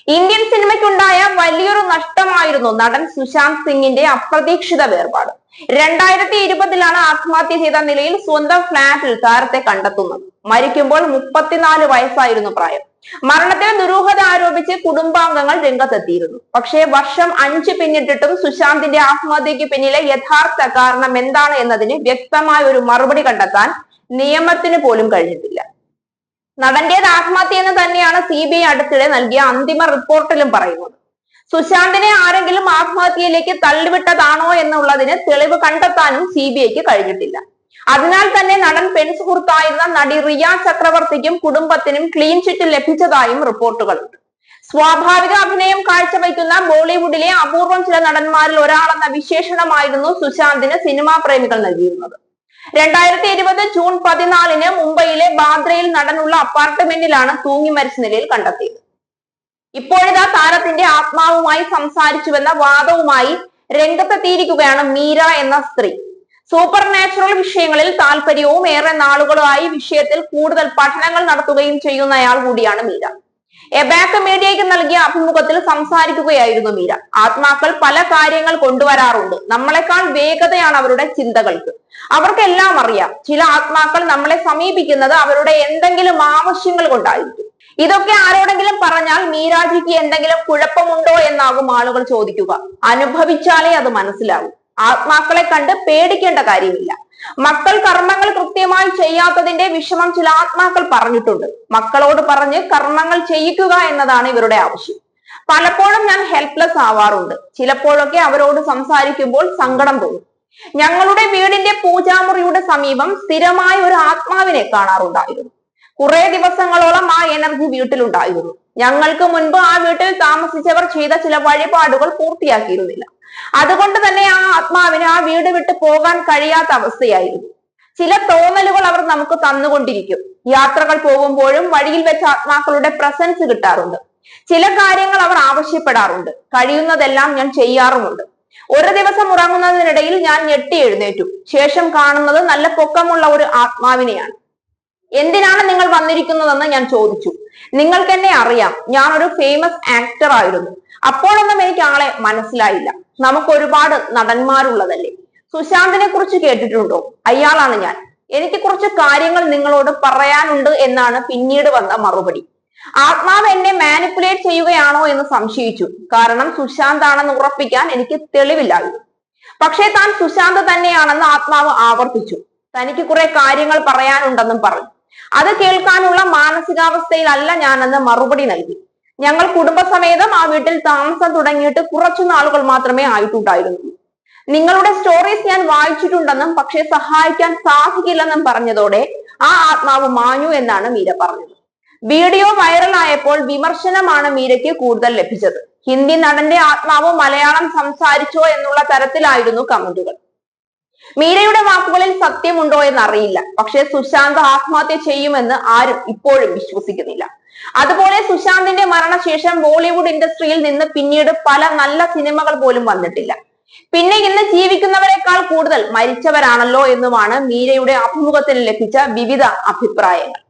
Indian സിനിമയ്ക്കുണ്ടായ വലിയൊരു നഷ്ടമായിരുന്നു നടൻ സുശാന്ത് സിംഗിന്റെ അപ്രതീക്ഷിത വേർപാട്. 2020 ആത്മഹത്യ ചെയ്ത നിലയിൽ സ്വന്തം ഫ്ളാറ്റിൽ താരത്തെ കണ്ടെത്തുന്നത്. മരിക്കുമ്പോൾ 34 വയസ്സായിരുന്നു പ്രായം. മരണത്തിൽ ദുരൂഹത ആരോപിച്ച് കുടുംബാംഗങ്ങൾ രംഗത്തെത്തിയിരുന്നു. പക്ഷേ വർഷം 5 പിന്നിട്ടിട്ടും സുശാന്തിന്റെ ആത്മഹത്യക്ക് പിന്നിലെ യഥാർത്ഥ കാരണം എന്താണ് എന്നതിന് വ്യക്തമായ ഒരു മറുപടി കണ്ടെത്താൻ നിയമത്തിന് പോലും കഴിഞ്ഞിട്ടില്ല. നടന്റേത് ആത്മഹത്യ എന്ന് തന്നെയാണ് CBI അടുത്തിടെ നൽകിയ അന്തിമ റിപ്പോർട്ടിലും പറയുന്നത്. സുശാന്തിനെ ആരെങ്കിലും ആത്മഹത്യയിലേക്ക് തള്ളിവിട്ടതാണോ എന്നുള്ളതിന് തെളിവ് കണ്ടെത്താനും CBIക്ക് കഴിഞ്ഞിട്ടില്ല. അതിനാൽ തന്നെ നടൻ പെൺസുഹൃത്തായിരുന്ന നടി റിയ ചക്രവർത്തിക്കും കുടുംബത്തിനും ക്ലീൻ ചിറ്റ് ലഭിച്ചതായും റിപ്പോർട്ടുകളുണ്ട്. സ്വാഭാവിക അഭിനയം കാഴ്ചവെക്കുന്ന ബോളിവുഡിലെ അപൂർവം ചില നടന്മാരിൽ ഒരാളെന്ന വിശേഷണമായിരുന്നു സുശാന്തിന് സിനിമാ പ്രേമികൾ നൽകിയിരുന്നത്. 2020 ജൂൺ 14 മുംബൈയിലെ ബാന്ദ്രയിൽ നടനുള്ള അപ്പാർട്ട്മെന്റിലാണ് തൂങ്ങി മരിച്ച നിലയിൽ കണ്ടെത്തിയത്. ഇപ്പോഴിതാ താരത്തിന്റെ ആത്മാവുമായി സംസാരിച്ചുവെന്ന വാദവുമായി രംഗത്തെത്തിയിരിക്കുകയാണ് മീര എന്ന സ്ത്രീ. സൂപ്പർ നാച്ചുറൽ വിഷയങ്ങളിൽ താല്പര്യവും ഏറെ നാളുകളായി വിഷയത്തിൽ കൂടുതൽ പഠനങ്ങൾ നടത്തുകയും ചെയ്യുന്നയാൾ കൂടിയാണ് മീര. എബാക്ക് മീഡിയയ്ക്ക് നൽകിയ അഭിമുഖത്തിൽ സംസാരിക്കുകയായിരുന്നു മീര. ആത്മാക്കൾ പല കാര്യങ്ങൾ കൊണ്ടുവരാറുണ്ട്. നമ്മളെക്കാൾ വേഗതയാണ് അവരുടെ ചിന്തകൾക്ക്. അവർക്കെല്ലാം അറിയാം. ചില ആത്മാക്കൾ നമ്മളെ സമീപിക്കുന്നത് അവരുടെ എന്തെങ്കിലും ആവശ്യങ്ങൾ കൊണ്ടായിരിക്കും. ഇതൊക്കെ ആരോടെങ്കിലും പറഞ്ഞാൽ മീരാജിക്ക് എന്തെങ്കിലും കുഴപ്പമുണ്ടോ എന്നാകും ആളുകൾ ചോദിക്കുക. അനുഭവിച്ചാലേ അത് മനസ്സിലാവും. ആത്മാക്കളെ കണ്ട് പേടിക്കേണ്ട കാര്യമില്ല. മക്കൾ കർമ്മങ്ങൾ കൃത്യമായി ചെയ്യാത്തതിന്റെ വിഷമം ചില ആത്മാക്കൾ പറഞ്ഞിട്ടുണ്ട്. മക്കളോട് പറഞ്ഞ് കർമ്മങ്ങൾ ചെയ്യിക്കുക എന്നതാണ് ഇവരുടെ ആവശ്യം. പലപ്പോഴും ഞാൻ ഹെൽപ്ലെസ് ആവാറുണ്ട്. ചിലപ്പോഴൊക്കെ അവരോട് സംസാരിക്കുമ്പോൾ സങ്കടം തോന്നും. ഞങ്ങളുടെ വീടിന്റെ പൂജാമുറിയുടെ സമീപം സ്ഥിരമായ ഒരു ആത്മാവിനെ കാണാറുണ്ടായിരുന്നു. കുറെ ദിവസങ്ങളോളം ആ എനർജി വീട്ടിലുണ്ടായിരുന്നു. ഞങ്ങൾക്ക് മുൻപ് ആ വീട്ടിൽ താമസിച്ചവർ ചെയ്ത ചില വഴിപാടുകൾ പൂർത്തിയാക്കിയിരുന്നില്ല. അതുകൊണ്ട് തന്നെ ആ ആത്മാവിന് ആ വീട് വിട്ട് പോകാൻ കഴിയാത്ത അവസ്ഥയായിരുന്നു. ചില തോന്നലുകൾ അവർ നമുക്ക് തന്നുകൊണ്ടിരിക്കും. യാത്രകൾ പോകുമ്പോഴും വഴിയിൽ വെച്ച ആത്മാക്കളുടെ പ്രസൻസ് കിട്ടാറുണ്ട്. ചില കാര്യങ്ങൾ അവർ ആവശ്യപ്പെടാറുണ്ട്. കഴിയുന്നതെല്ലാം ഞാൻ ചെയ്യാറുമുണ്ട്. ഒരു ദിവസം ഉറങ്ങുന്നതിനിടയിൽ ഞാൻ ഞെട്ടി എഴുന്നേറ്റു. ശേഷം കാണുന്നത് നല്ല പൊക്കമുള്ള ഒരു ആത്മാവിനെയാണ്. എന്തിനാണ് നിങ്ങൾ വന്നിരിക്കുന്നതെന്ന് ഞാൻ ചോദിച്ചു. നിങ്ങൾക്ക് എന്നെ അറിയാം, ഞാൻ ഒരു ഫേമസ് ആക്ടർ ആയിരുന്നു. അപ്പോഴൊന്നും എനിക്ക് ആളെ മനസ്സിലായില്ല. നമുക്ക് ഒരുപാട് നടന്മാരുള്ളതല്ലേ. സുശാന്തിനെ കുറിച്ച് കേട്ടിട്ടുണ്ടോ? അയാളാണ് ഞാൻ. എനിക്ക് കുറച്ച് കാര്യങ്ങൾ നിങ്ങളോട് പറയാനുണ്ട് എന്നാണ് പിന്നീട് വന്ന മറുപടി. ആത്മാവ് എന്നെ മാനിപ്പുലേറ്റ് ചെയ്യുകയാണോ എന്ന് സംശയിച്ചു. കാരണം സുശാന്ത് ആണെന്ന് ഉറപ്പിക്കാൻ എനിക്ക് തെളിവില്ലായിരുന്നു. പക്ഷേ താൻ സുശാന്ത് തന്നെയാണെന്ന് ആത്മാവ് ആവർത്തിച്ചു. തനിക്ക് കുറെ കാര്യങ്ങൾ പറയാനുണ്ടെന്നും പറഞ്ഞു. അത് കേൾക്കാനുള്ള മാനസികാവസ്ഥയിലല്ല ഞാനെന്ന് മറുപടി നൽകി. ഞങ്ങൾ കുടുംബസമേതം ആ വീട്ടിൽ താമസം തുടങ്ങിയിട്ട് കുറച്ചു നാളുകൾ മാത്രമേ ആയിട്ടുണ്ടായിരുന്നുള്ളൂ. നിങ്ങളുടെ സ്റ്റോറീസ് ഞാൻ വായിച്ചിട്ടുണ്ടെന്നും പക്ഷെ സഹായിക്കാൻ സാധിക്കില്ലെന്നും പറഞ്ഞതോടെ ആ ആത്മാവ് മാഞ്ഞു എന്നാണ് മീര പറഞ്ഞത്. വീഡിയോ വൈറലായപ്പോൾ വിമർശനമാണ് മീരയ്ക്ക് കൂടുതൽ ലഭിച്ചത്. ഹിന്ദി നടന്റെ ആത്മാവ് മലയാളം സംസാരിച്ചോ എന്നുള്ള തരത്തിലായിരുന്നു കമന്റുകൾ. മീരയുടെ വാക്കുകളിൽ സത്യമുണ്ടോ എന്നറിയില്ല. പക്ഷെ സുശാന്ത് ആത്മഹത്യ ചെയ്യുമെന്ന് ആരും ഇപ്പോഴും വിശ്വസിക്കുന്നില്ല. അതുപോലെ സുശാന്തിന്റെ മരണശേഷം ബോളിവുഡ് ഇൻഡസ്ട്രിയിൽ നിന്ന് പിന്നീട് പല നല്ല സിനിമകൾ പോലും വന്നിട്ടില്ല. പിന്നെ ഇന്ന് ജീവിക്കുന്നവരെക്കാൾ കൂടുതൽ മരിച്ചവരാണല്ലോ എന്നുമാണ് മീരയുടെ അഭിമുഖത്തിൽ ലഭിച്ച വിവിധ അഭിപ്രായങ്ങൾ.